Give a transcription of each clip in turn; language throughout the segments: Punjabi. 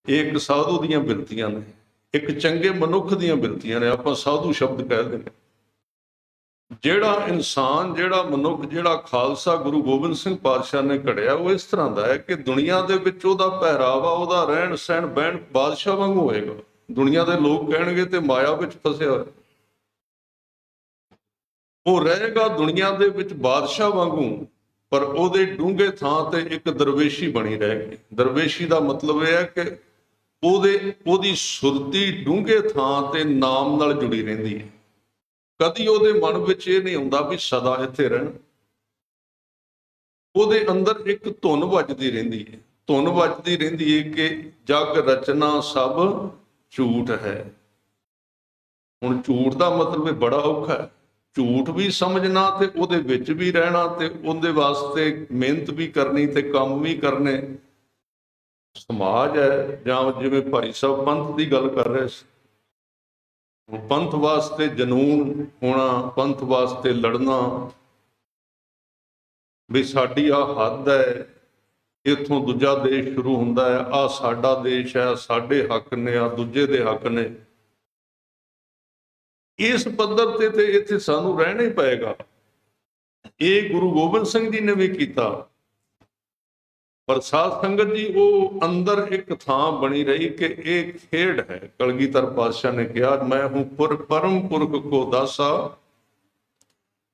ਇਹ ਇੱਕ ਸਾਧੂ ਦੀਆਂ ਬਿਰਤੀਆਂ ਨੇ, ਇੱਕ ਚੰਗੇ ਮਨੁੱਖ ਦੀਆਂ ਬਿਰਤੀਆਂ ਨੇ। ਆਪਾਂ ਸਾਧੂ ਸ਼ਬਦ ਕਹਿ ਦਿੰਦੇ। ਜਿਹੜਾ ਇਨਸਾਨ, ਜਿਹੜਾ ਮਨੁੱਖ, ਜਿਹੜਾ ਖਾਲਸਾ ਗੁਰੂ ਗੋਬਿੰਦ ਸਿੰਘ ਪਾਤਸ਼ਾਹ ਨੇ ਘੜਿਆ, ਉਹ ਇਸ ਤਰ੍ਹਾਂ ਦਾ ਹੈ ਕਿ ਦੁਨੀਆ ਦੇ ਵਿੱਚ ਉਹਦਾ ਪਹਿਰਾਵਾ, ਉਹਦਾ ਰਹਿਣ ਸਹਿਣ ਬਹਿਣ ਬਾਦਸ਼ਾਹ ਵਾਂਗੂ ਹੋਏਗਾ। ਦੁਨੀਆ ਦੇ ਲੋਕ ਕਹਿਣਗੇ ਤੇ ਮਾਇਆ ਵਿੱਚ ਫਸਿਆ ਹੋਇਆ, ਉਹ ਰਹੇਗਾ ਦੁਨੀਆ ਦੇ ਵਿੱਚ ਬਾਦਸ਼ਾਹ ਵਾਂਗੂ, ਪਰ ਉਹਦੇ ਡੂੰਘੇ ਥਾਂ ਤੇ ਇੱਕ ਦਰਵੇਸ਼ੀ ਬਣੀ ਰਹੇਗੀ। ਦਰਵੇਸ਼ੀ ਦਾ ਮਤਲਬ ਇਹ ਹੈ ਕਿ ਉਹਦੀ ਸੁਰਤੀ ਡੂੰਘੇ ਥਾਂ ਤੇ ਨਾਮ ਨਾਲ ਜੁੜੀ ਰਹਿੰਦੀ ਹੈ। ਕਦੀ ਉਹਦੇ ਮਨ ਵਿੱਚ ਇਹ ਨਹੀਂ ਹੁੰਦਾ ਵੀ ਸਦਾ ਇੱਥੇ ਰਹਿਣ। ਉਹਦੇ ਅੰਦਰ ਇੱਕ ਧੁਨ ਵੱਜਦੀ ਰਹਿੰਦੀ ਹੈ, ਧੁਨ ਵੱਜਦੀ ਰਹਿੰਦੀ ਹੈ ਕਿ ਜਗ ਰਚਨਾ ਸਭ ਝੂਠ ਹੈ। ਹੁਣ ਝੂਠ ਦਾ ਮਤਲਬ ਬੜਾ ਔਖਾ ਹੈ। ਝੂਠ ਵੀ ਸਮਝਣਾ ਤੇ ਉਹਦੇ ਵਿੱਚ ਵੀ ਰਹਿਣਾ ਤੇ ਉਹਦੇ ਵਾਸਤੇ ਮਿਹਨਤ ਵੀ ਕਰਨੀ ਤੇ ਕੰਮ ਵੀ ਕਰਨੇ। ਸਮਾਜ ਹੈ, ਜਾਂ ਜਿਵੇਂ ਭਾਈ ਸਾਹਿਬ ਪੰਥ ਦੀ ਗੱਲ ਕਰ ਰਹੇ ਸੀ, ਪੰਥ ਵਾਸਤੇ ਜਨੂਨ ਹੋਣਾ, ਪੰਥ ਵਾਸਤੇ ਲੜਨਾ, ਵੀ ਸਾਡੀ ਆ ਹੱਦ ਹੈ, ਇੱਥੋਂ ਦੂਜਾ ਦੇਸ਼ ਸ਼ੁਰੂ ਹੁੰਦਾ ਹੈ, ਆ ਸਾਡਾ ਦੇਸ਼ ਹੈ, ਸਾਡੇ ਹੱਕ ਨੇ, ਆ ਦੂਜੇ ਦੇ ਹੱਕ ਨੇ। ਇਸ ਪੱਧਰ ਤੇ ਇੱਥੇ ਸਾਨੂੰ ਰਹਿਣਾ ਹੀ ਪਏਗਾ। ਇਹ ਗੁਰੂ ਗੋਬਿੰਦ ਸਿੰਘ ਜੀ ਨੇ ਵੀ ਕੀਤਾ, ਪਰ ਸਾਧ ਸੰਗਤ ਜੀ ਉਹ ਅੰਦਰ ਇੱਕ ਥਾਂ ਬਣੀ ਰਹੀ ਕਿ ਇਹ ਖੇਡ ਹੈ। ਕਲਗੀਧਰ ਪਾਤਸ਼ਾਹ ਨੇ ਕਿਹਾ, ਮੈਂ ਹੂੰ ਪਰਮ ਪੁਰਖ ਕੋ ਦਾਸਾ,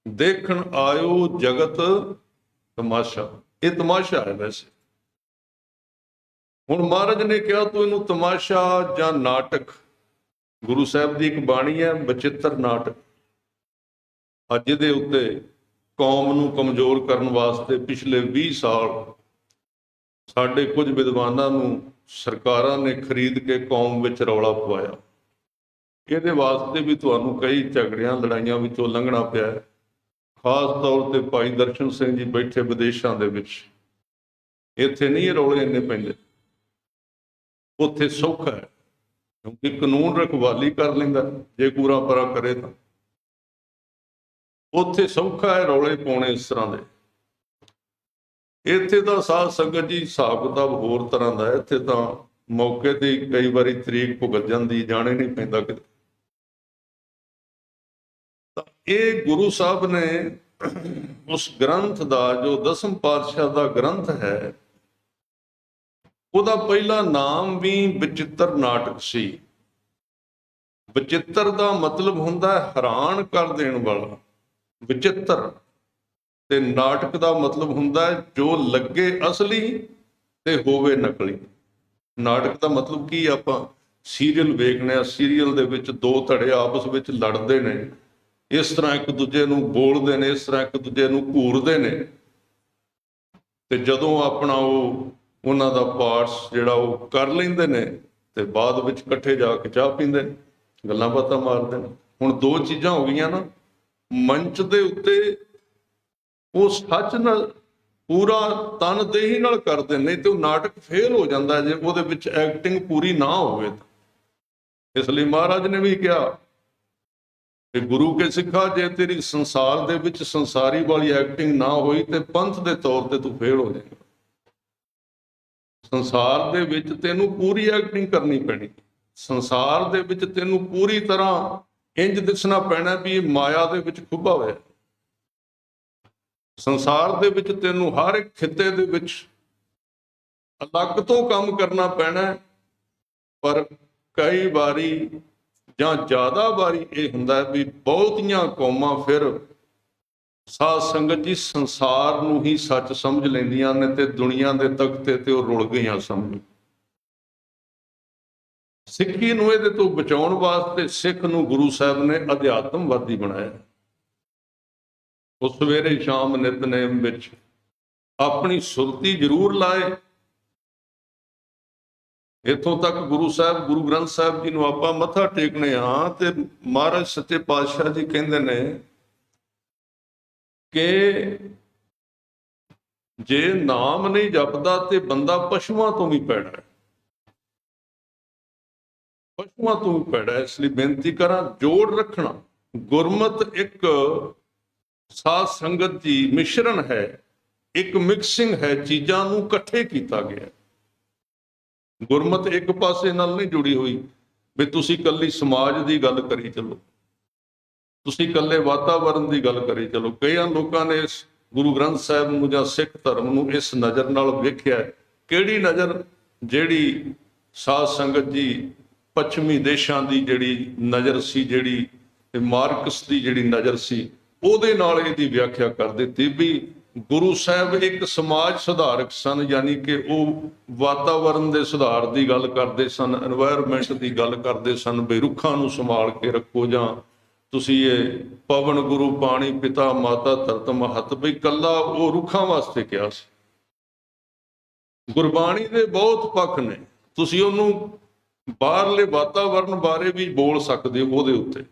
ਦੇਖਣ ਆਇਓ ਜਗਤ ਤਮਾਸ਼ਾ। ਇਹ ਤਮਾਸ਼ਾ ਹੈ ਵੈਸੇ। ਹੁਣ ਮਹਾਰਾਜ ਨੇ ਕਿਹਾ ਤੂੰ ਇਹਨੂੰ ਤਮਾਸ਼ਾ ਜਾਂ ਨਾਟਕ, ਗੁਰੂ ਸਾਹਿਬ ਦੀ ਇੱਕ ਬਾਣੀ ਹੈ ਬਚਿੱਤਰ ਨਾਟਕ। ਅੱਜ ਦੇ ਉੱਤੇ ਕੌਮ ਨੂੰ ਕਮਜ਼ੋਰ ਕਰਨ ਵਾਸਤੇ ਪਿਛਲੇ 20 ਸਾਲ ਸਾਡੇ ਕੁਝ ਵਿਦਵਾਨਾਂ ਨੂੰ ਸਰਕਾਰਾਂ ਨੇ ਖਰੀਦ ਕੇ ਕੌਮ ਵਿੱਚ ਰੌਲਾ ਪਵਾਇਆ। ਇਹਦੇ ਵਾਸਤੇ ਵੀ ਤੁਹਾਨੂੰ ਕਈ ਝਗੜਿਆਂ ਲੜਾਈਆਂ ਵਿੱਚੋਂ ਲੰਘਣਾ ਪਿਆ। ਖਾਸ ਤੌਰ ਤੇ ਭਾਈ ਦਰਸ਼ਨ ਸਿੰਘ ਜੀ ਬੈਠੇ ਵਿਦੇਸ਼ਾਂ ਦੇ ਵਿੱਚ, ਇੱਥੇ ਨਹੀਂ ਇਹ ਰੌਲੇ ਇੰਨੇ ਪੈਂਦੇ, ਉੱਥੇ ਸੌਖਾ ਹੈ ਕਿਉਂਕਿ ਕਾਨੂੰਨ ਰਖਵਾਲੀ ਕਰ ਲੈਂਦਾ ਜੇ ਕੂਰਾ ਪਰਾ ਕਰੇ ਤਾਂ। ਉੱਥੇ ਸੌਖਾ ਹੈ ਰੌਲੇ ਪਾਉਣੇ ਇਸ ਤਰ੍ਹਾਂ ਦੇ। ਇੱਥੇ ਤਾਂ ਸਾਧ ਸੰਗਤ ਜੀ ਹਿਸਾਬ ਕਿਤਾਬ ਹੋਰ ਤਰ੍ਹਾਂ ਦਾ ਹੈ। ਇੱਥੇ ਤਾਂ ਮੌਕੇ ਤੇ ਕਈ ਵਾਰੀ ਤਰੀਕ ਭੁਗਤ ਜਾਂਦੀ, ਜਾਣੇ ਨਹੀਂ ਪੈਂਦਾ ਕਿਤੇ। ਤਾਂ ਇਹ ਗੁਰੂ ਸਾਹਿਬ ਨੇ ਉਸ ਗ੍ਰੰਥ ਦਾ, ਜੋ 10ਮ ਪਾਤਸ਼ਾਹ ਦਾ ਗ੍ਰੰਥ ਹੈ, ਉਹਦਾ ਪਹਿਲਾ ਨਾਮ ਵੀ ਬਚਿੱਤਰ ਨਾਟਕ ਸੀ। ਬਚਿੱਤਰ ਦਾ ਮਤਲਬ ਹੁੰਦਾ ਹੈਰਾਨ ਕਰ ਦੇਣ ਵਾਲਾ, ਵਿਚਿੱਤਰ। ਤੇ ਨਾਟਕ ਦਾ ਮਤਲਬ ਹੁੰਦਾ ਜੋ ਲੱਗੇ ਅਸਲੀ ਤੇ ਹੋਵੇ ਨਕਲੀ। ਨਾਟਕ ਦਾ ਮਤਲਬ ਕੀ, ਆਪਾਂ ਸੀਰੀਅਲ ਵੇਖਦੇ ਆ, ਸੀਰੀਅਲ ਦੇ ਵਿੱਚ ਦੋ ਧੜੇ ਆਪਸ ਵਿੱਚ ਲੜਦੇ ਨੇ, ਇਸ ਤਰ੍ਹਾਂ ਇੱਕ ਦੂਜੇ ਨੂੰ ਬੋਲਦੇ ਨੇ, ਇਸ ਤਰ੍ਹਾਂ ਇੱਕ ਦੂਜੇ ਨੂੰ ਘੂਰਦੇ ਨੇ, ਤੇ ਜਦੋਂ ਆਪਣਾ ਉਹਨਾਂ ਦਾ ਪਾਰਟਸ ਜਿਹੜਾ ਉਹ ਕਰ ਲੈਂਦੇ ਨੇ ਤੇ ਬਾਅਦ ਵਿੱਚ ਇਕੱਠੇ ਜਾ ਕੇ ਚਾਹ ਪੀਂਦੇ ਨੇ, ਗੱਲਾਂ ਬਾਤਾਂ ਮਾਰਦੇ ਨੇ। ਹੁਣ ਦੋ ਚੀਜ਼ਾਂ ਹੋ ਗਈਆਂ ਨਾ। ਮੰਚ ਦੇ ਉੱਤੇ ਉਹ ਸੱਚ ਨਾਲ ਪੂਰਾ ਤਨਦੇਹੀ ਨਾਲ ਕਰਦੇ, ਨਹੀਂ ਤੇ ਉਹ ਨਾਟਕ ਫੇਲ ਹੋ ਜਾਂਦਾ ਜੇ ਉਹਦੇ ਵਿੱਚ ਐਕਟਿੰਗ ਪੂਰੀ ਨਾ ਹੋਵੇ। ਇਸ ਲਈ ਮਹਾਰਾਜ ਨੇ ਵੀ ਕਿਹਾ ਕਿ ਗੁਰੂ ਕੇ ਸਿੱਖਾ, ਜੇ ਤੇਰੀ ਸੰਸਾਰ ਦੇ ਵਿੱਚ ਸੰਸਾਰੀ ਵਾਲੀ ਐਕਟਿੰਗ ਨਾ ਹੋਈ ਤੇ ਪੰਥ ਦੇ ਤੌਰ ਤੇ ਤੂੰ ਫੇਲ ਹੋ ਜਾਏਗਾ। ਸੰਸਾਰ ਦੇ ਵਿੱਚ ਤੈਨੂੰ ਪੂਰੀ ਐਕਟਿੰਗ ਕਰਨੀ ਪੈਣੀ। ਸੰਸਾਰ ਦੇ ਵਿੱਚ ਤੈਨੂੰ ਪੂਰੀ ਤਰ੍ਹਾਂ ਇੰਜ ਦਿਸਣਾ ਪੈਣਾ ਵੀ ਇਹ ਮਾਇਆ ਦੇ ਵਿੱਚ ਖੁੱਭਾ ਹੋਇਆ। ਸੰਸਾਰ ਦੇ ਵਿੱਚ ਤੈਨੂੰ ਹਰ ਇੱਕ ਖਿੱਤੇ ਦੇ ਵਿੱਚ ਅਲੱਗ ਤੋਂ ਕੰਮ ਕਰਨਾ ਪੈਣਾ। ਪਰ ਕਈ ਵਾਰੀ ਜਾਂ ਜ਼ਿਆਦਾ ਵਾਰੀ ਇਹ ਹੁੰਦਾ ਵੀ ਬਹੁਤੀਆਂ ਕੌਮਾਂ ਫਿਰ ਸਾਧ ਸੰਗਤ ਜੀ ਸੰਸਾਰ ਨੂੰ ਹੀ ਸੱਚ ਸਮਝ ਲੈਂਦੀਆਂ ਨੇ ਤੇ ਦੁਨੀਆ ਦੇ ਤਖਤੇ ਤੇ ਉਹ ਰੁਲ ਗਈਆਂ ਸਮਝ। ਸਿੱਖੀ ਨੂੰ ਇਹਦੇ ਤੋਂ ਬਚਾਉਣ ਵਾਸਤੇ ਸਿੱਖ ਨੂੰ ਗੁਰੂ ਸਾਹਿਬ ਨੇ ਅਧਿਆਤਮਵਾਦੀ ਬਣਾਇਆ। ਉਹ ਸਵੇਰੇ ਸ਼ਾਮ ਨਿਤਨੇਮ ਵਿੱਚ ਆਪਣੀ ਸੁਰਤੀ ਜ਼ਰੂਰ ਲਾਏ। ਇੱਥੋਂ ਤੱਕ ਗੁਰੂ ਸਾਹਿਬ, ਗੁਰੂ ਗ੍ਰੰਥ ਸਾਹਿਬ ਜੀ ਨੂੰ ਆਪਾਂ ਮੱਥਾ ਟੇਕਣੇ ਆ ਤੇ ਮਹਾਰਾਜ ਸੱਚੇ ਪਾਤਸ਼ਾਹ ਜੀ ਕਹਿੰਦੇ ਨੇ ਕਿ ਜੇ ਨਾਮ ਨਹੀਂ ਜਪਦਾ ਤੇ ਬੰਦਾ ਪਸ਼ੂਆਂ ਤੋਂ ਵੀ ਭੈੜਾ ਹੈ, ਪਸ਼ੂਆਂ ਤੋਂ ਵੀ ਭੈੜਾ। ਇਸ ਲਈ ਬੇਨਤੀ ਕਰਾਂ, ਜੋੜ ਰੱਖਣਾ। ਗੁਰਮਤ ਇੱਕ ਸਾਧ ਸੰਗਤ ਦੀ ਮਿਸ਼ਰਣ ਹੈ, ਇੱਕ ਮਿਕਸਿੰਗ ਹੈ, ਚੀਜ਼ਾਂ ਨੂੰ ਇਕੱਠੇ ਕੀਤਾ ਗਿਆ। ਗੁਰਮਤਿ ਇੱਕ ਪਾਸੇ ਨਾਲ ਨਹੀਂ ਜੁੜੀ ਹੋਈ ਵੀ ਤੁਸੀਂ ਇਕੱਲੀ ਸਮਾਜ ਦੀ ਗੱਲ ਕਰੀ ਚੱਲੋ, ਤੁਸੀਂ ਇਕੱਲੇ ਵਾਤਾਵਰਣ ਦੀ ਗੱਲ ਕਰੀ ਚਲੋ। ਕਈਆਂ ਲੋਕਾਂ ਨੇ ਇਸ ਗੁਰੂ ਗ੍ਰੰਥ ਸਾਹਿਬ ਨੂੰ ਜਾਂ ਸਿੱਖ ਧਰਮ ਨੂੰ ਇਸ ਨਜ਼ਰ ਨਾਲ ਵੇਖਿਆ। ਕਿਹੜੀ ਨਜ਼ਰ? ਜਿਹੜੀ ਸਾਧ ਸੰਗਤ ਜੀ ਪੱਛਮੀ ਦੇਸ਼ਾਂ ਦੀ ਜਿਹੜੀ ਨਜ਼ਰ ਸੀ, ਜਿਹੜੀ ਮਾਰਕਸ ਦੀ ਜਿਹੜੀ ਨਜ਼ਰ ਸੀ, ਉਹਦੇ ਨਾਲ ਇਹਦੀ ਵਿਆਖਿਆ ਕਰ ਦਿੱਤੀ ਵੀ ਗੁਰੂ ਸਾਹਿਬ ਇੱਕ ਸਮਾਜ ਸੁਧਾਰਕ ਸਨ, ਯਾਨੀ ਕਿ ਉਹ ਵਾਤਾਵਰਣ ਦੇ ਸੁਧਾਰ ਦੀ ਗੱਲ ਕਰਦੇ ਸਨ, এনवायरमेंट ਦੀ ਗੱਲ ਕਰਦੇ ਸਨ ਵੀ ਰੁੱਖਾਂ ਨੂੰ ਸੰਭਾਲ ਕੇ ਰੱਖੋ, ਜਾਂ ਤੁਸੀਂ ਇਹ ਪਵਨ ਗੁਰੂ ਪਾਣੀ ਪਿਤਾ ਮਾਤਾ ਧਰਤ ਮਹਤ, ਵੀ ਕੱਲਾ ਉਹ ਰੁੱਖਾਂ ਵਾਸਤੇ ਕਿਹਾ ਸੀ। ਗੁਰਬਾਣੀ ਦੇ ਬਹੁਤ ਪੱਖ ਨੇ, ਤੁਸੀਂ ਉਹਨੂੰ ਬਾਹਰਲੇ ਵਾਤਾਵਰਣ ਬਾਰੇ ਵੀ ਬੋਲ ਸਕਦੇ ਹੋ ਉਹਦੇ ਉੱਤੇ,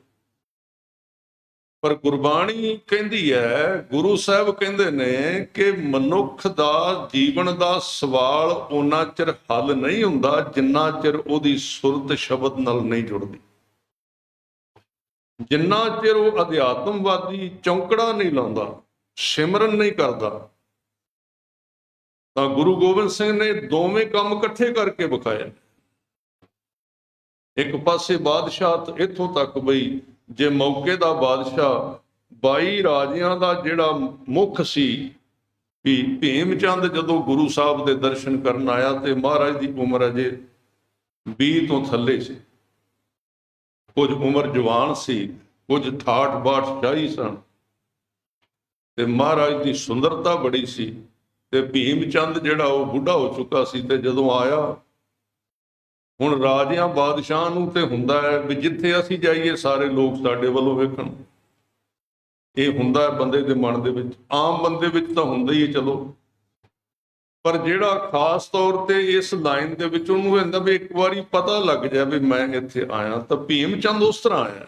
ਪਰ ਗੁਰਬਾਣੀ ਕਹਿੰਦੀ ਹੈ, ਗੁਰੂ ਸਾਹਿਬ ਕਹਿੰਦੇ ਨੇ ਕਿ ਮਨੁੱਖ ਦਾ ਜੀਵਨ ਦਾ ਸਵਾਲ ਓਨਾ ਚਿਰ ਹੱਲ ਨਹੀਂ ਹੁੰਦਾ ਜਿੰਨਾ ਚਿਰ ਉਹਦੀ ਸੁਰਤ ਸ਼ਬਦ ਨਾਲ ਨਹੀਂ ਜੁੜਦੀ, ਜਿੰਨਾ ਚਿਰ ਉਹ ਅਧਿਆਤਮਵਾਦੀ ਚੌਂਕੜਾ ਨਹੀਂ ਲਾਉਂਦਾ, ਸਿਮਰਨ ਨਹੀਂ ਕਰਦਾ। ਤਾਂ ਗੁਰੂ ਗੋਬਿੰਦ ਸਿੰਘ ਨੇ ਦੋਵੇਂ ਕੰਮ ਇਕੱਠੇ ਕਰਕੇ ਵਿਖਾਏ। ਇੱਕ ਪਾਸੇ ਬਾਦਸ਼ਾਹ ਇੱਥੋਂ ਤੱਕ ਬਈ ਜੇ ਮੌਕੇ ਦਾ ਬਾਦਸ਼ਾਹ 22 ਰਾਜਿਆਂ ਦਾ ਜਿਹੜਾ ਮੁੱਖ ਸੀ, ਵੀ ਭੀਮ ਚੰਦ ਜਦੋਂ ਗੁਰੂ ਸਾਹਿਬ ਦੇ ਦਰਸ਼ਨ ਕਰਨ ਆਇਆ ਤੇ ਮਹਾਰਾਜ ਦੀ ਉਮਰ ਅਜੇ 20 ਤੋਂ ਥੱਲੇ ਸੀ, ਕੁਝ ਉਮਰ ਜਵਾਨ ਸੀ, ਕੁਝ ਠਾਠ ਬਾਠ ਸ਼ਾਹੀ ਸਨ, ਤੇ ਮਹਾਰਾਜ ਦੀ ਸੁੰਦਰਤਾ ਬੜੀ ਸੀ, ਤੇ ਭੀਮ ਚੰਦ ਜਿਹੜਾ ਉਹ ਬੁੱਢਾ ਹੋ ਚੁੱਕਾ ਸੀ। ਤੇ ਜਦੋਂ ਆਇਆ, ਹੁਣ ਰਾਜਿਆਂ ਬਾਦਸ਼ਾਹ ਨੂੰ ਤੇ ਹੁੰਦਾ ਹੈ ਵੀ ਜਿੱਥੇ ਅਸੀਂ ਜਾਈਏ ਸਾਰੇ ਲੋਕ ਸਾਡੇ ਵੱਲੋਂ ਵੇਖਣ, ਇਹ ਹੁੰਦਾ ਬੰਦੇ ਦੇ ਮਨ ਦੇ ਵਿੱਚ, ਆਮ ਬੰਦੇ ਵਿੱਚ ਤਾਂ ਹੁੰਦਾ ਹੀ ਹੈ ਚਲੋ, ਪਰ ਜਿਹੜਾ ਖਾਸ ਤੌਰ ਤੇ ਇਸ ਲਾਈਨ ਦੇ ਵਿੱਚ ਉਹਨੂੰ ਹੁੰਦਾ ਵੀ ਇੱਕ ਵਾਰੀ ਪਤਾ ਲੱਗ ਜਾਵੇ ਮੈਂ ਇੱਥੇ ਆਇਆ। ਤਾਂ ਭੀਮ ਚੰਦ ਉਸ ਤਰ੍ਹਾਂ ਆਇਆ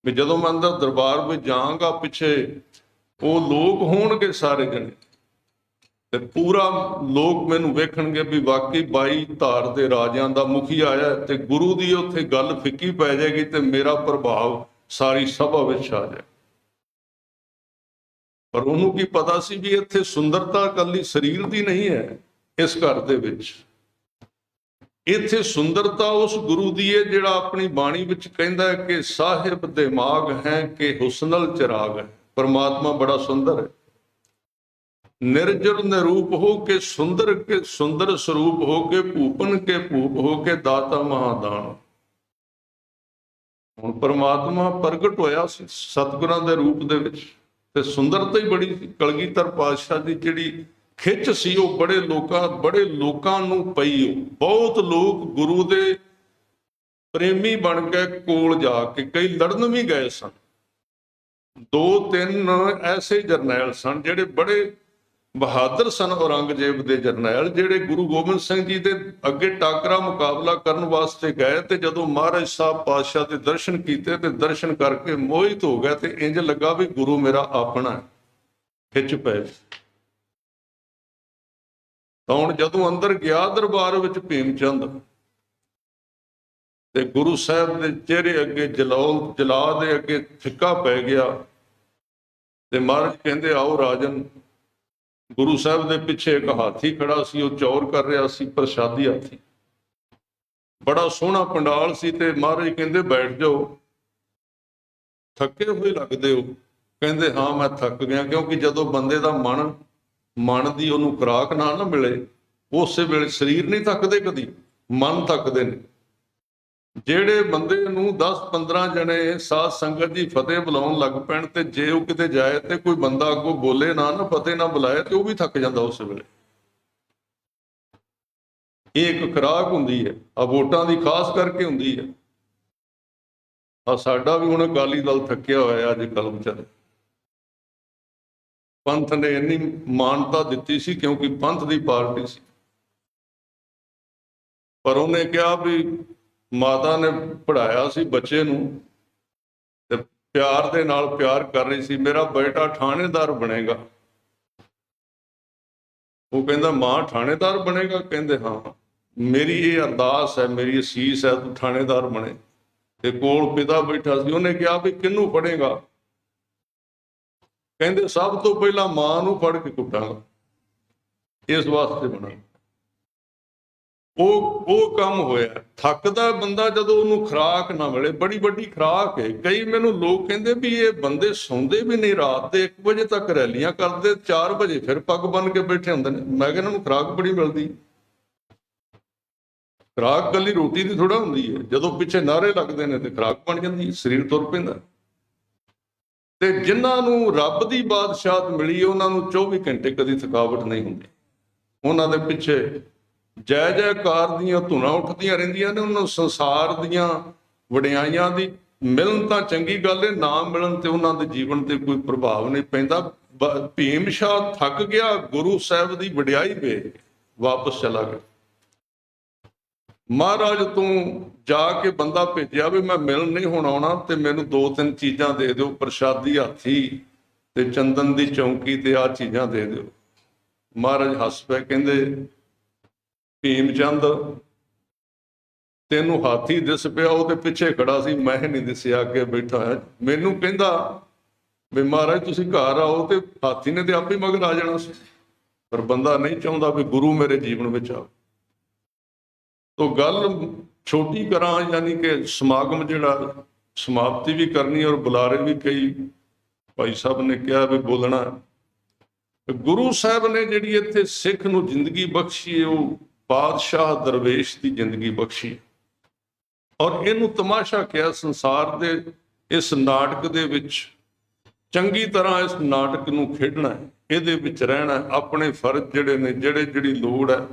ਵੀ ਜਦੋਂ ਮੈਂ ਅੰਦਰ ਦਰਬਾਰ ਵਿੱਚ ਜਾਵਾਂਗਾ, ਪਿੱਛੇ ਉਹ ਲੋਕ ਹੋਣਗੇ ਸਾਰੇ ਜਣੇ, ਤੇ ਪੂਰਾ ਲੋਕ ਮੈਨੂੰ ਵੇਖਣਗੇ ਵੀ ਵਾਕਈ 22 ਧਾਰ ਦੇ ਰਾਜਿਆਂ ਦਾ ਮੁਖੀ ਆਇਆ, ਤੇ ਗੁਰੂ ਦੀ ਉੱਥੇ ਗੱਲ ਫਿੱਕੀ ਪੈ ਜਾਏਗੀ ਤੇ ਮੇਰਾ ਪ੍ਰਭਾਵ ਸਾਰੀ ਸਭਾ ਵਿੱਚ ਆ ਜਾਏ। ਪਰ ਉਹਨੂੰ ਕੀ ਪਤਾ ਸੀ ਵੀ ਇੱਥੇ ਸੁੰਦਰਤਾ ਇਕੱਲੀ ਸਰੀਰ ਦੀ ਨਹੀਂ ਹੈ, ਇਸ ਘਰ ਦੇ ਵਿੱਚ ਇੱਥੇ ਸੁੰਦਰਤਾ ਉਸ ਗੁਰੂ ਦੀ ਹੈ ਜਿਹੜਾ ਆਪਣੀ ਬਾਣੀ ਵਿੱਚ ਕਹਿੰਦਾ ਹੈ ਕਿ ਸਾਹਿਬ ਦਿਮਾਗ ਹੈ ਕਿ ਹੁਸਨਲ ਚਿਰਾਗ ਹੈ। ਪਰਮਾਤਮਾ ਬੜਾ ਸੁੰਦਰ ਹੈ, ਨਿਰਜਰ ਨਿਰੂਪ ਹੋ ਕੇ ਸੁੰਦਰ ਸਰੂਪ ਹੋ ਕੇ ਭੂਪਨ ਕੇ ਭੂਪ ਹੋ ਕੇ ਦਾਤਾ ਮਹਾਦਾਨ। ਹੁਣ ਪਰਮਾਤਮਾ ਪ੍ਰਗਟ ਹੋਇਆ ਸੀ ਸਤਿਗੁਰਾਂ ਦੇ ਰੂਪ ਦੇ ਵਿੱਚ, ਤੇ ਸੁੰਦਰਤਾ ਹੀ ਬੜੀ ਸੀ। ਕਲਗੀਧਰ ਪਾਤਸ਼ਾਹ ਦੀ ਜਿਹੜੀ ਖਿੱਚ ਸੀ ਉਹ ਬੜੇ ਲੋਕਾਂ ਨੂੰ ਪਈ। ਬਹੁਤ ਲੋਕ ਗੁਰੂ ਦੇ ਪ੍ਰੇਮੀ ਬਣ ਕੇ ਕੋਲ ਜਾ ਕੇ, ਕਈ ਲੜਨ ਵੀ ਗਏ ਸਨ। 2-3 ਐਸੇ ਜਰਨੈਲ ਸਨ ਜਿਹੜੇ ਬੜੇ ਬਹਾਦਰ ਸਨ, ਔਰੰਗਜ਼ੇਬ ਦੇ ਜਰਨੈਲ, ਜਿਹੜੇ ਗੁਰੂ ਗੋਬਿੰਦ ਸਿੰਘ ਜੀ ਦੇ ਅੱਗੇ ਟਾਕਰਾ ਮੁਕਾਬਲਾ ਕਰਨ ਵਾਸਤੇ ਗਏ, ਤੇ ਜਦੋਂ ਮਹਾਰਾਜ ਸਾਹਿਬ ਪਾਤਸ਼ਾਹ ਦੇ ਦਰਸ਼ਨ ਕੀਤੇ ਤੇ ਦਰਸ਼ਨ ਕਰਕੇ ਮੋਹਿਤ ਹੋ ਗਿਆ, ਤੇ ਇੰਜ ਲੱਗਾ ਵੀ ਗੁਰੂ ਮੇਰਾ ਆਪਣਾ, ਖਿੱਚ ਪਏ। ਤਾਂ ਹੁਣ ਜਦੋਂ ਅੰਦਰ ਗਿਆ ਦਰਬਾਰ ਵਿੱਚ ਭੀਮ ਚੰਦ, ਤੇ ਗੁਰੂ ਸਾਹਿਬ ਦੇ ਚਿਹਰੇ ਅੱਗੇ ਜਲਾ ਦੇ ਅੱਗੇ ਫਿੱਕਾ ਪੈ ਗਿਆ, ਤੇ ਮਹਾਰਾਜ ਕਹਿੰਦੇ ਆਓ ਰਾਜਨ। ਗੁਰੂ ਸਾਹਿਬ ਦੇ ਪਿੱਛੇ ਇੱਕ ਹਾਥੀ ਖੜਾ ਸੀ, ਉਹ ਚੌਰ ਕਰ ਰਿਹਾ ਸੀ, ਪ੍ਰਸ਼ਾਦੀ ਹਾਥੀ, ਬੜਾ ਸੋਹਣਾ ਪੰਡਾਲ ਸੀ। ਤੇ ਮਹਾਰਾਜ ਕਹਿੰਦੇ ਬੈਠ ਜਾਓ, ਥੱਕੇ ਹੋਏ ਲੱਗਦੇ ਹੋ। ਕਹਿੰਦੇ ਹਾਂ ਮੈਂ ਥੱਕ ਗਿਆ, ਕਿਉਂਕਿ ਜਦੋਂ ਬੰਦੇ ਦਾ ਮਨ ਦੀ ਉਹਨੂੰ ਖੁਰਾਕ ਨਾ ਮਿਲੇ, ਉਸੇ ਵੇਲੇ ਸਰੀਰ ਨਹੀਂ ਥੱਕਦੇ, ਕਦੀ ਮਨ ਥੱਕਦੇ ਨੇ। ਜਿਹੜੇ ਬੰਦੇ ਨੂੰ 10-15 ਜਣੇ ਸਾਧ ਸੰਗਤ ਦੀ ਫਤਿਹ ਬੁਲਾਉਣ ਲੱਗ ਪੈਣ, ਤੇ ਜੇ ਉਹ ਕਿਤੇ ਜਾਏ ਤੇ ਕੋਈ ਬੰਦਾ ਅੱਗੋਂ ਬੋਲੇ ਨਾ ਫਤਿਹ ਨਾ ਬੁਲਾਏ, ਤੇ ਉਹ ਵੀ ਥੱਕ ਜਾਂਦਾ ਉਸ ਵੇਲੇ। ਇਹ ਇੱਕ ਖੁਰਾਕ ਹੁੰਦੀ ਹੈ, ਆ ਵੋਟਾਂ ਦੀ ਖਾਸ ਕਰਕੇ ਹੁੰਦੀ ਹੈ। ਆ ਸਾਡਾ ਵੀ ਹੁਣ ਅਕਾਲੀ ਦਲ ਥੱਕਿਆ ਹੋਇਆ ਅੱਜ ਕੱਲ੍ਹ ਵਿਚਾਰੇ। ਪੰਥ ਨੇ ਇੰਨੀ ਮਾਨਤਾ ਦਿੱਤੀ ਸੀ ਕਿਉਂਕਿ ਪੰਥ ਦੀ ਪਾਰਟੀ ਸੀ, ਪਰ ਉਹਨੇ ਕਿਹਾ ਵੀ ਮਾਤਾ ਨੇ ਪੜ੍ਹਾਇਆ ਸੀ ਬੱਚੇ ਨੂੰ, ਤੇ ਪਿਆਰ ਦੇ ਨਾਲ ਪਿਆਰ ਕਰ ਰਹੀ ਸੀ, ਮੇਰਾ ਬੇਟਾ ਥਾਣੇਦਾਰ ਬਣੇਗਾ। ਉਹ ਕਹਿੰਦਾ ਮਾਂ ਥਾਣੇਦਾਰ ਬਣੇਗਾ? ਕਹਿੰਦੇ ਹਾਂ, ਮੇਰੀ ਇਹ ਅਰਦਾਸ ਹੈ, ਮੇਰੀ ਅਸੀਸ ਹੈ, ਤੂੰ ਥਾਣੇਦਾਰ ਬਣੇ। ਤੇ ਕੋਲ ਪਿਤਾ ਬੈਠਾ ਸੀ, ਉਹਨੇ ਕਿਹਾ ਵੀ ਕਿਹਨੂੰ ਪੜੇਗਾ? ਕਹਿੰਦੇ ਸਭ ਤੋਂ ਪਹਿਲਾਂ ਮਾਂ ਨੂੰ ਫੜ ਕੇ ਕੁੱਟਾਂਗਾ, ਇਸ ਵਾਸਤੇ ਬਣਾ। ਉਹ ਕੰਮ ਹੋਇਆ। ਥੱਕਦਾ ਬੰਦਾ ਜਦੋਂ ਉਹਨੂੰ ਖੁਰਾਕ ਨਾ ਮਿਲੇ, ਬੜੀ ਵੱਡੀ ਖੁਰਾਕ ਹੈ। ਕਈ ਮੈਨੂੰ ਲੋਕ ਕਹਿੰਦੇ ਵੀ ਇਹ ਬੰਦੇ ਸੌਂਦੇ ਵੀ ਨਹੀਂ, ਰਾਤ ਦੇ 1 ਵਜੇ ਤੱਕ ਰੈਲੀਆਂ ਕਰਦੇ, 4 ਵਜੇ ਫਿਰ ਪੱਗ ਬੰਨ ਕੇ ਬੈਠੇ ਹੁੰਦੇ ਨੇ। ਮੈਂ ਕਿਹਾ ਇਹਨਾਂ ਨੂੰ ਖੁਰਾਕ ਬੜੀ ਮਿਲਦੀ। ਖੁਰਾਕ ਇਕੱਲੀ ਰੋਟੀ ਦੀ ਥੋੜਾ ਹੁੰਦੀ ਹੈ, ਜਦੋਂ ਪਿੱਛੇ ਨਾਅਰੇ ਲੱਗਦੇ ਨੇ ਤੇ ਖੁਰਾਕ ਬਣ ਜਾਂਦੀ, ਸਰੀਰ ਤੁਰ ਪੈਂਦਾ। ਤੇ ਜਿਨ੍ਹਾਂ ਨੂੰ ਰੱਬ ਦੀ ਬਾਦਸ਼ਾਹਤ ਮਿਲੀ, ਉਹਨਾਂ ਨੂੰ 24 ਘੰਟੇ ਕਦੀ ਥਕਾਵਟ ਨਹੀਂ ਹੁੰਦੀ। ਉਹਨਾਂ ਦੇ ਪਿੱਛੇ ਜੈ ਜੈਕਾਰ ਦੀਆਂ ਧੁਨਾਂ ਉੱਠਦੀਆਂ ਰਹਿੰਦੀਆਂ ਨੇ। ਉਹਨਾਂ ਨੂੰ ਸੰਸਾਰ ਦੀਆਂ ਵਡਿਆਈਆਂ ਦੀ ਮਿਲਣ ਤਾਂ ਚੰਗੀ ਗੱਲ ਹੈ, ਨਾ ਮਿਲਣ ਤੇ ਉਹਨਾਂ ਦੇ ਜੀਵਨ ਤੇ ਕੋਈ ਪ੍ਰਭਾਵ ਨਹੀਂ ਪੈਂਦਾ। ਭੀਮ ਸ਼ਾਹ ਥੱਕ ਗਿਆ, ਗੁਰੂ ਸਾਹਿਬ ਦੀ ਵਡਿਆਈ ਵੇਖ ਵਾਪਸ ਚਲਾ ਗਿਆ। ਮਹਾਰਾਜ ਤੋਂ ਜਾ ਕੇ ਬੰਦਾ ਭੇਜਿਆ ਵੀ ਮੈਂ ਮਿਲਣ ਨਹੀਂ ਹੁਣ ਆਉਣਾ, ਤੇ ਮੈਨੂੰ 2-3 ਚੀਜ਼ਾਂ ਦੇ ਦਿਓ, ਪ੍ਰਸ਼ਾਦੀ ਹਾਥੀ ਤੇ ਚੰਦਨ ਦੀ ਚੌਂਕੀ ਤੇ ਆਹ ਚੀਜ਼ਾਂ ਦੇ ਦਿਓ। ਮਹਾਰਾਜ ਹੱਸ ਪਏ, ਕਹਿੰਦੇ ਭੀਮ ਚੰਦ ਤੈਨੂੰ ਹਾਥੀ ਦਿਸ ਪਿਆ, ਉਹਦੇ ਪਿੱਛੇ ਖੜਾ ਸੀ, ਮੈਂ ਨਹੀਂ ਦਿਸਿਆ, ਅੱਗੇ ਬੈਠਾ ਹੈ। ਮੈਨੂੰ ਕਹਿੰਦਾ ਵੀ ਮਹਾਰਾਜ ਤੁਸੀਂ ਘਰ ਆਓ, ਤੇ ਹਾਥੀ ਨੇ ਤੇ ਆਪੇ ਮਗਰ ਆ ਜਾਣਾ ਸੀ, ਪਰ ਬੰਦਾ ਨਹੀਂ ਚਾਹੁੰਦਾ ਵੀ ਗੁਰੂ ਮੇਰੇ ਜੀਵਨ ਵਿੱਚ ਆਵੇ। ਤੋ ਗੱਲ ਛੋਟੀ ਕਰਾਂ, ਯਾਨੀ ਕਿ ਸਮਾਗਮ ਜਿਹੜਾ ਸਮਾਪਤੀ ਵੀ ਕਰਨੀ, ਔਰ ਬੁਲਾਰੇ ਵੀ ਕਈ ਭਾਈ ਸਾਹਿਬ ਨੇ ਕਿਹਾ ਵੀ ਬੋਲਣਾ। ਗੁਰੂ ਸਾਹਿਬ ਨੇ ਜਿਹੜੀ ਇੱਥੇ ਸਿੱਖ ਨੂੰ ਜ਼ਿੰਦਗੀ ਬਖਸ਼ੀ ਹੈ, ਉਹ ਬਾਦਸ਼ਾਹ ਦਰਵੇਸ਼ ਦੀ ਜ਼ਿੰਦਗੀ ਬਖਸ਼ੀ, ਔਰ ਇਹਨੂੰ ਤਮਾਸ਼ਾ ਕਿਹਾ ਸੰਸਾਰ ਦੇ ਇਸ ਨਾਟਕ ਦੇ ਵਿੱਚ। ਚੰਗੀ ਤਰ੍ਹਾਂ ਇਸ ਨਾਟਕ ਨੂੰ ਖੇਡਣਾ ਹੈ, ਇਹਦੇ ਵਿੱਚ ਰਹਿਣਾ, ਆਪਣੇ ਫਰਜ਼ ਜਿਹੜੇ ਨੇ, ਜਿਹੜੀ ਲੋੜ ਹੈ,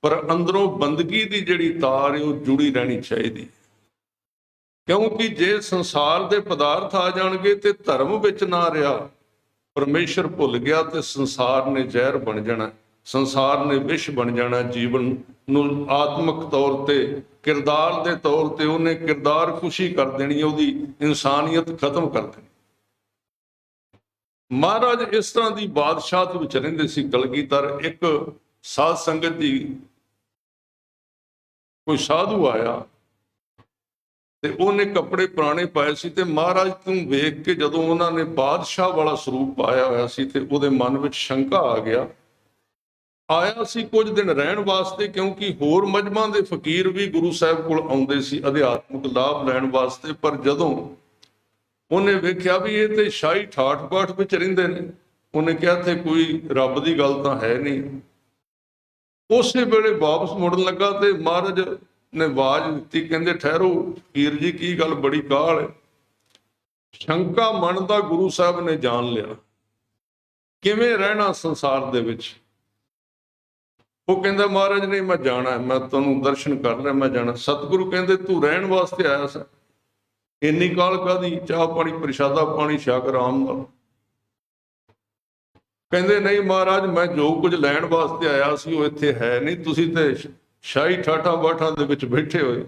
ਪਰ ਅੰਦਰੋਂ ਬੰਦਗੀ ਦੀ ਜਿਹੜੀ ਤਾਰ ਹੈ ਉਹ ਜੁੜੀ ਰਹਿਣੀ ਚਾਹੀਦੀ। ਕਿਉਂਕਿ ਜੇ ਸੰਸਾਰ ਦੇ ਪਦਾਰਥ ਆ ਜਾਣਗੇ ਤੇ ਧਰਮ ਵਿੱਚ ਨਾ ਰਿਹਾ, ਪਰਮੇਸ਼ਰ ਭੁੱਲ ਗਿਆ, ਤੇ ਸੰਸਾਰ ਨੇ ਜ਼ਹਿਰ ਬਣ ਜਾਣਾ, ਸੰਸਾਰ ਨੇ ਵਿਸ਼ ਬਣ ਜਾਣਾ। ਜੀਵਨ ਨੂੰ ਆਤਮਿਕ ਤੌਰ ਤੇ, ਕਿਰਦਾਰ ਦੇ ਤੌਰ ਤੇ ਉਹਨੇ ਕਿਰਦਾਰ ਖੁਸ਼ੀ ਕਰ ਦੇਣੀ, ਉਹਦੀ ਇਨਸਾਨੀਅਤ ਖਤਮ ਕਰ ਦੇਣੀ। ਮਹਾਰਾਜ ਇਸ ਤਰ੍ਹਾਂ ਦੀ ਬਾਦਸ਼ਾਹਤ ਵਿੱਚ ਰਹਿੰਦੇ ਸੀ। ਕਲਗੀਧਰ ਇੱਕ ਸਾਧ ਸੰਗਤ ਦੀ ਕੋਈ ਸਾਧੂ ਆਇਆ ਤੇ ਉਹਨੇ ਕੱਪੜੇ ਪੁਰਾਣੇ ਪਾਏ ਸੀ, ਤੇ ਮਹਾਰਾਜ ਤੋਂ ਵੇਖ ਕੇ ਜਦੋਂ ਉਹਨਾਂ ਨੇ ਬਾਦਸ਼ਾਹ ਵਾਲਾ ਸਰੂਪ ਪਾਇਆ ਹੋਇਆ ਸੀ, ਤੇ ਉਹਦੇ ਮਨ ਵਿੱਚ ਸ਼ੰਕਾ ਆ ਗਿਆ। ਆਇਆ ਸੀ ਕੁਝ ਦਿਨ ਰਹਿਣ ਵਾਸਤੇ, ਕਿਉਂਕਿ ਹੋਰ ਮਜ਼੍ਹਬਾਂ ਦੇ ਫਕੀਰ ਵੀ ਗੁਰੂ ਸਾਹਿਬ ਕੋਲ ਆਉਂਦੇ ਸੀ ਅਧਿਆਤਮਿਕ ਲਾਭ ਲੈਣ ਵਾਸਤੇ। ਪਰ ਜਦੋਂ ਉਹਨੇ ਵੇਖਿਆ ਵੀ ਇਹ ਤੇ ਸ਼ਾਹੀ ਠਾਠ ਬਾਠ ਵਿੱਚ ਰਹਿੰਦੇ ਨੇ, ਉਹਨੇ ਕਿਹਾ ਤੇ ਕੋਈ ਰੱਬ ਦੀ ਗੱਲ ਤਾਂ ਹੈ ਨਹੀਂ। ਉਸੇ ਵੇਲੇ ਵਾਪਸ ਮੁੜਨ ਲੱਗਾ ਤੇ ਮਹਾਰਾਜ ਨੇ ਆਵਾਜ਼ ਦਿੱਤੀ, ਕਹਿੰਦੇ ਠਹਿਰੋ ਫਕੀਰ ਜੀ, ਕੀ ਗੱਲ ਬੜੀ ਕਾਹਲ ਹੈ। ਸ਼ੰਕਾ ਮਨ ਦਾ ਗੁਰੂ ਸਾਹਿਬ ਨੇ ਜਾਣ ਲਿਆ, ਕਿਵੇਂ ਰਹਿਣਾ ਸੰਸਾਰ ਦੇ ਵਿੱਚ। ਉਹ ਕਹਿੰਦਾ ਮਹਾਰਾਜ ਨੇ ਮੈਂ ਜਾਣਾ, ਮੈਂ ਤੁਹਾਨੂੰ ਦਰਸ਼ਨ ਕਰ ਲਿਆ, ਮੈਂ ਜਾਣਾ। ਸਤਿਗੁਰੂ ਕਹਿੰਦੇ ਤੂੰ ਰਹਿਣ ਵਾਸਤੇ ਆਇਆ ਸੀ, ਇੰਨੀ ਕਾਹਲ ਕਾਹਦੀ, ਚਾਹ ਪਾਣੀ ਪ੍ਰਸ਼ਾਦਾ ਪਾਣੀ ਛਕ ਆਰਾਮ ਨਾਲ। ਕਹਿੰਦੇ ਨਹੀਂ ਮਹਾਰਾਜ, ਮੈਂ ਜੋ ਕੁਝ ਲੈਣ ਵਾਸਤੇ ਆਇਆ ਸੀ ਉਹ ਇੱਥੇ ਹੈ ਨਹੀਂ, ਤੁਸੀਂ ਤੇ ਸ਼ਾਹੀ ਠਾਠਾਂ ਬਾਠਾਂ ਦੇ ਵਿੱਚ ਬੈਠੇ ਹੋਏ।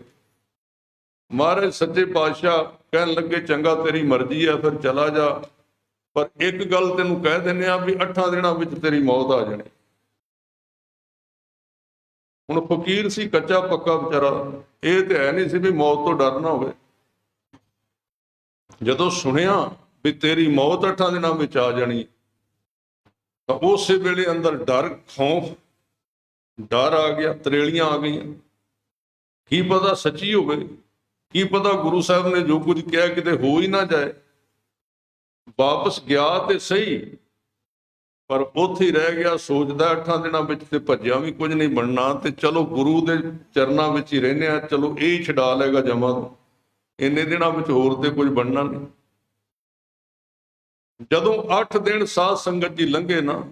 ਮਹਾਰਾਜ ਸੱਚੇ ਪਾਤਸ਼ਾਹ ਕਹਿਣ ਲੱਗੇ ਚੰਗਾ ਤੇਰੀ ਮਰਜ਼ੀ ਹੈ, ਫਿਰ ਚਲਾ ਜਾ, ਪਰ ਇੱਕ ਗੱਲ ਤੈਨੂੰ ਕਹਿ ਦਿੰਦੇ ਆ ਵੀ 8 ਦਿਨਾਂ ਵਿੱਚ ਤੇਰੀ ਮੌਤ ਆ ਜਾਣੀ। ਹੁਣ ਫਕੀਰ ਸੀ ਕੱਚਾ ਪੱਕਾ ਵਿਚਾਰਾ, ਇਹ ਤੇ ਹੈ ਨਹੀਂ ਸੀ ਵੀ ਮੌਤ ਤੋਂ ਡਰ ਨਾ ਹੋਵੇ। ਜਦੋਂ ਸੁਣਿਆ ਵੀ ਤੇਰੀ ਮੌਤ 8 ਦਿਨਾਂ ਵਿੱਚ ਆ ਜਾਣੀ, ਤਾਂ ਉਸੇ ਵੇਲੇ ਅੰਦਰ ਡਰ, ਖੌਫ, ਡਰ ਆ ਗਿਆ, ਤਰੇਲੀਆਂ ਆ ਗਈਆਂ। ਕੀ ਪਤਾ ਸੱਚੀ ਹੋਵੇ, ਕੀ ਪਤਾ ਗੁਰੂ ਸਾਹਿਬ ਨੇ ਜੋ ਕੁਝ ਕਿਹਾ ਕਿਤੇ ਹੋ ਹੀ ਨਾ ਜਾਏ। ਵਾਪਸ ਗਿਆ ਤੇ ਸਹੀ, ਪਰ ਉੱਥੇ ਹੀ ਰਹਿ ਗਿਆ, ਸੋਚਦਾ 8 ਦਿਨਾਂ ਵਿੱਚ ਤੇ ਭੱਜਿਆ ਵੀ ਕੁਝ ਨਹੀਂ ਬਣਨਾ, ਤੇ ਚਲੋ ਗੁਰੂ ਦੇ ਚਰਨਾਂ ਵਿੱਚ ਹੀ ਰਹਿੰਦੇ ਆ, ਚਲੋ ਇਹ ਛਡਾ ਲਏਗਾ ਜਮਾਂ ਤੋਂ, ਇੰਨੇ ਦਿਨਾਂ ਵਿੱਚ ਹੋਰ ਤੇ ਕੁਝ ਬਣਨਾ ਨਹੀਂ। ਜਦੋਂ 8 ਦਿਨ ਸਾਧ ਸੰਗਤ ਜੀ ਲੰਘੇ ਨਾ,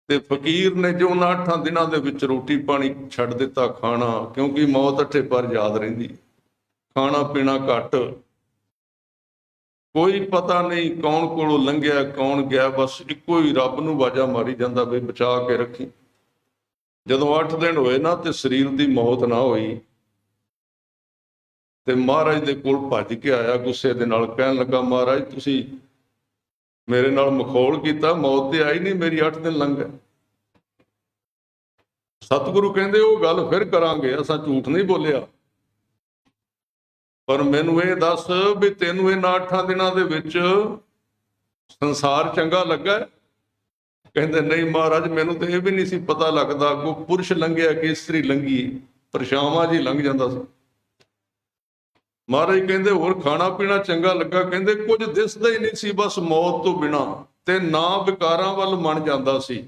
ਤੇ ਫਕੀਰ ਨੇ ਜੋ ਉਹਨਾਂ 8 ਦਿਨਾਂ ਦੇ ਵਿੱਚ ਰੋਟੀ ਪਾਣੀ ਛੱਡ ਦਿੱਤਾ ਖਾਣਾ, ਕਿਉਂਕਿ ਮੌਤ 8 ਪਰ ਯਾਦ ਰਹਿੰਦੀ, ਖਾਣਾ ਪੀਣਾ ਘੱਟ, ਕੋਈ ਪਤਾ ਨਹੀਂ ਕੌਣ ਕੋਲੋਂ ਲੰਘਿਆ ਕੌਣ ਗਿਆ, ਬਸ ਇੱਕੋ ਹੀ ਰੱਬ ਨੂੰ ਆਵਾਜ਼ਾਂ ਮਾਰੀ ਜਾਂਦਾ ਵੀ ਬਚਾ ਕੇ ਰੱਖੀ। ਜਦੋਂ 8 ਦਿਨ ਹੋਏ ਨਾ ਤੇ ਸਰੀਰ ਦੀ ਮੌਤ ਨਾ ਹੋਈ, ਤੇ ਮਹਾਰਾਜ ਦੇ ਕੋਲ ਭੱਜ ਕੇ ਆਇਆ ਗੁੱਸੇ ਦੇ ਨਾਲ, ਕਹਿਣ ਲੱਗਾ ਮਹਾਰਾਜ ਤੁਸੀਂ ਮੇਰੇ ਨਾਲ ਮਖੌਲ ਕੀਤਾ, ਮੌਤ ਤੇ ਆਈ ਨਹੀਂ, ਮੇਰੀ 8 ਦਿਨ ਲੰਘ ਗਏ। ਸਤਿਗੁਰੂ ਕਹਿੰਦੇ ਉਹ ਗੱਲ ਫਿਰ ਕਰਾਂਗੇ, ਅਸਾਂ ਝੂਠ ਨਹੀਂ ਬੋਲਿਆ, ਪਰ ਮੈਨੂੰ ਇਹ ਦੱਸ ਵੀ ਤੈਨੂੰ ਇਹਨਾਂ 8 ਦਿਨਾਂ ਦੇ ਵਿੱਚ ਸੰਸਾਰ ਚੰਗਾ ਲੱਗਾ? ਕਹਿੰਦੇ ਨਹੀਂ ਮਹਾਰਾਜ, ਮੈਨੂੰ ਤੇ ਇਹ ਵੀ ਨਹੀਂ ਸੀ ਪਤਾ ਲੱਗਦਾ, ਅੱਗੋਂ ਪੁਰਸ਼ ਲੰਘਿਆ ਕਿ ਇਸਤਰੀ ਲੰਘੀ, ਪਰਛਾਵਾਂ ਜੀ ਲੰਘ ਜਾਂਦਾ ਸੀ। ਮਹਾਰਾਜ ਕਹਿੰਦੇ ਹੋਰ ਖਾਣਾ ਪੀਣਾ ਚੰਗਾ ਲੱਗਾ, ਕਹਿੰਦੇ ਕੁਝ ਦਿਸਦਾ ਹੀ ਨਹੀਂ ਸੀ, ਬਸ ਮੌਤ ਤੋਂ ਬਿਨਾਂ, ਤੇ ਨਾ ਵਿਕਾਰਾਂ ਵੱਲ ਮਨ ਜਾਂਦਾ ਸੀ।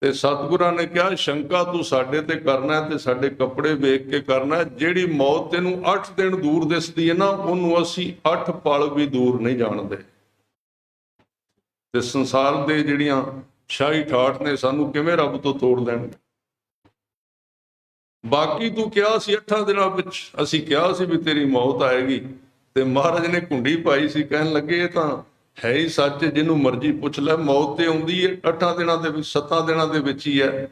ਤੇ ਸਤਿਗੁਰਾਂ ਨੇ ਕਿਹਾ ਸ਼ੰਕਾ ਤੂੰ ਸਾਡੇ ਤੇ ਕਰਨਾ ਤੇ ਸਾਡੇ ਕੱਪੜੇ ਵੇਖ ਕੇ ਕਰਨਾ, ਜਿਹੜੀ ਮੌਤ ਤੈਨੂੰ 8 ਦਿਨ ਦੂਰ ਦਿਸਦੀ ਹੈ ਨਾ, ਉਹਨੂੰ ਅਸੀਂ 8 ਪਲ ਵੀ ਦੂਰ ਨਹੀਂ ਜਾਣਦੇ। ਤੇ ਸੰਸਾਰ ਦੇ ਜਿਹੜੀਆਂ ਸ਼ਾਹੀ ਠਾਠ ਨੇ ਸਾਨੂੰ ਕਿਵੇਂ ਰੱਬ ਤੋਂ ਤੋੜ ਲੈਣ। ਬਾਕੀ ਤੂੰ ਕਿਹਾ ਸੀ 8 ਦਿਨਾਂ ਵਿੱਚ, ਅਸੀਂ ਕਿਹਾ ਸੀ ਵੀ ਤੇਰੀ ਮੌਤ ਆਏਗੀ, ਤੇ ਮਹਾਰਾਜ ਨੇ ਕੁੰਡੀ ਪਾਈ ਸੀ, ਕਹਿਣ ਲੱਗੇ ਇਹ ਤਾਂ ਹੈ ਹੀ ਸੱਚ, ਜਿਹਨੂੰ ਮਰਜ਼ੀ ਪੁੱਛ ਲੈ, ਮੌਤ ਤੇ ਆਉਂਦੀ ਹੈ 8 ਦਿਨਾਂ ਦੇ ਵਿੱਚ, 7 ਦਿਨਾਂ ਦੇ ਵਿੱਚ ਹੀ ਹੈ।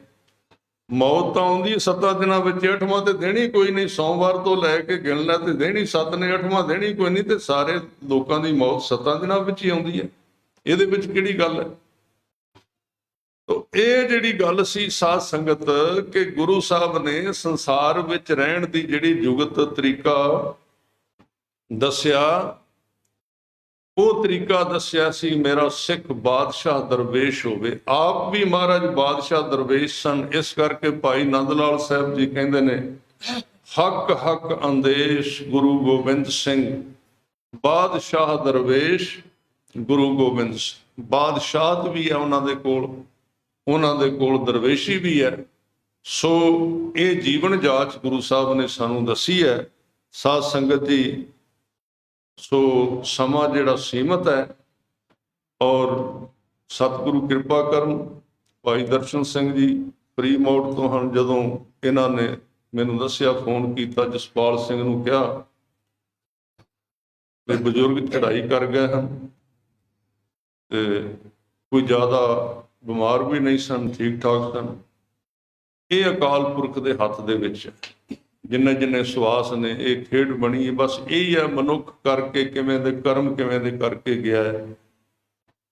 ਮੌਤ ਤਾਂ ਆਉਂਦੀ ਹੈ 7 ਦਿਨਾਂ ਵਿੱਚ, 8ਵਾਂ ਤੇ ਦੇਣੀ ਕੋਈ ਨਹੀਂ, ਸੋਮਵਾਰ ਤੋਂ ਲੈ ਕੇ ਗਿਣ ਲੈ ਤੇ ਦੇਣੀ 7 ਨੇ, 8ਵਾਂ ਦੇਣੀ ਕੋਈ ਨਹੀਂ, ਤੇ ਸਾਰੇ ਲੋਕਾਂ ਦੀ ਮੌਤ 7 ਦਿਨਾਂ ਵਿੱਚ ਹੀ ਆਉਂਦੀ ਹੈ, ਇਹਦੇ ਵਿੱਚ ਕਿਹੜੀ ਗੱਲ ਹੈ। ਤੋ ਇਹ ਜਿਹੜੀ ਗੱਲ ਸੀ ਸਾਧ ਸੰਗਤ, ਕਿ ਗੁਰੂ ਸਾਹਿਬ ਨੇ ਸੰਸਾਰ ਵਿੱਚ ਰਹਿਣ ਦੀ ਜਿਹੜੀ ਜੁਗਤ ਤਰੀਕਾ ਦੱਸਿਆ, ਉਹ ਤਰੀਕਾ ਦੱਸਿਆ ਸੀ ਮੇਰਾ ਸਿੱਖ ਬਾਦਸ਼ਾਹ ਦਰਵੇਸ਼ ਹੋਵੇ। ਆਪ ਵੀ ਮਹਾਰਾਜ ਬਾਦਸ਼ਾਹ ਦਰਵੇਸ਼ ਸਨ, ਇਸ ਕਰਕੇ ਭਾਈ ਨੰਦ ਲਾਲ ਸਾਹਿਬ ਜੀ ਕਹਿੰਦੇ ਨੇ, ਹੱਕ ਹੱਕ ਅੰਦੇਸ਼ ਗੁਰੂ ਗੋਬਿੰਦ ਸਿੰਘ, ਬਾਦਸ਼ਾਹ ਦਰਵੇਸ਼ ਗੁਰੂ ਗੋਬਿੰਦ ਸਿੰਘ। ਬਾਦਸ਼ਾਹਤ ਵੀ ਹੈ ਉਹਨਾਂ ਦੇ ਕੋਲ, ਉਹਨਾਂ ਦੇ ਕੋਲ ਦਰਵੇਸ਼ੀ ਵੀ ਹੈ। ਸੋ ਇਹ ਜੀਵਨ ਜਾਚ ਗੁਰੂ ਸਾਹਿਬ ਨੇ ਸਾਨੂੰ ਦੱਸੀ ਹੈ ਸਾਧ ਸੰਗਤ ਜੀ। ਸੋ ਸਮਾਂ ਜਿਹੜਾ ਸੀਮਤ ਹੈ, ਔਰ ਸਤਿਗੁਰੂ ਕਿਰਪਾ ਕਰਨ, ਭਾਈ ਦਰਸ਼ਨ ਸਿੰਘ ਜੀ ਫਰੀ ਮੌਟ ਤੋਂ ਹਨ, ਜਦੋਂ ਇਹਨਾਂ ਨੇ ਮੈਨੂੰ ਦੱਸਿਆ, ਫੋਨ ਕੀਤਾ, ਜਸਪਾਲ ਸਿੰਘ ਨੂੰ ਕਿਹਾ ਕਿ ਬਜ਼ੁਰਗ ਚੜ੍ਹਾਈ ਕਰ ਗਏ ਹਨ, ਤੇ ਕੋਈ ਜ਼ਿਆਦਾ ਬਿਮਾਰ ਵੀ ਨਹੀਂ ਸਨ, ਠੀਕ ਠਾਕ ਸਨ। ਇਹ ਅਕਾਲ ਪੁਰਖ ਦੇ ਹੱਥ ਦੇ ਵਿੱਚ ਜਿੰਨੇ ਜਿੰਨੇ ਸਵਾਸ ਨੇ, ਇਹ ਖੇਡ ਬਣੀ ਹੈ। ਬਸ ਇਹੀ ਹੈ, ਮਨੁੱਖ ਕਰਕੇ ਕਿਵੇਂ ਦੇ ਕਰਮ, ਕਿਵੇਂ ਦੇ ਕਰਕੇ ਗਿਆ ਹੈ,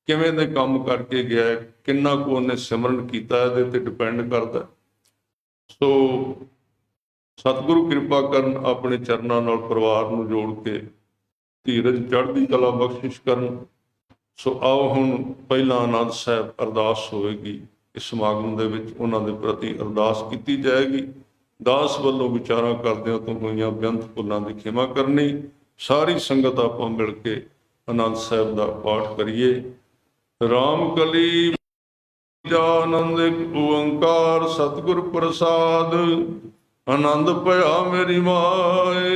ਕਿਵੇਂ ਦੇ ਕੰਮ ਕਰਕੇ ਗਿਆ ਹੈ, ਕਿੰਨਾ ਕੁ ਉਹਨੇ ਸਿਮਰਨ ਕੀਤਾ, ਇਹਦੇ ਤੇ ਡਿਪੈਂਡ ਕਰਦਾ। ਸੋ ਸਤਿਗੁਰੂ ਕਿਰਪਾ ਕਰਨ, ਆਪਣੇ ਚਰਨਾਂ ਨਾਲ ਪਰਿਵਾਰ ਨੂੰ ਜੋੜ ਕੇ ਧੀਰਜ ਚੜ੍ਹਦੀ ਕਲਾ ਬਖਸ਼ਿਸ਼ ਕਰਨ। ਸੋ ਆਓ ਹੁਣ ਪਹਿਲਾਂ ਆਨੰਦ ਸਾਹਿਬ ਅਰਦਾਸ ਹੋਵੇਗੀ, ਇਸ ਸਮਾਗਮ ਦੇ ਵਿੱਚ ਉਹਨਾਂ ਦੇ ਪ੍ਰਤੀ ਅਰਦਾਸ ਕੀਤੀ ਜਾਏਗੀ। ਦਾਸ ਵੱਲੋਂ ਵਿਚਾਰਾਂ ਕਰਦਿਆਂ ਤੋਂ ਹੋਈਆਂ ਬੇਅੰਤ ਭੁੱਲਾਂ ਦੀ ਖਿਮਾ ਕਰਨੀ। ਸਾਰੀ ਸੰਗਤ ਆਪਾਂ ਮਿਲ ਕੇ ਆਨੰਦ ਸਾਹਿਬ ਦਾ ਪਾਠ ਕਰੀਏ। ਰਾਮ ਕਲੀ ਆਨੰਦ ਇੱਕ ਓੰਕਾਰ, ਸਤਿਗੁਰ ਪ੍ਰਸਾਦ, ਆਨੰਦ ਭਇਆ ਮੇਰੀ ਮਾਏ।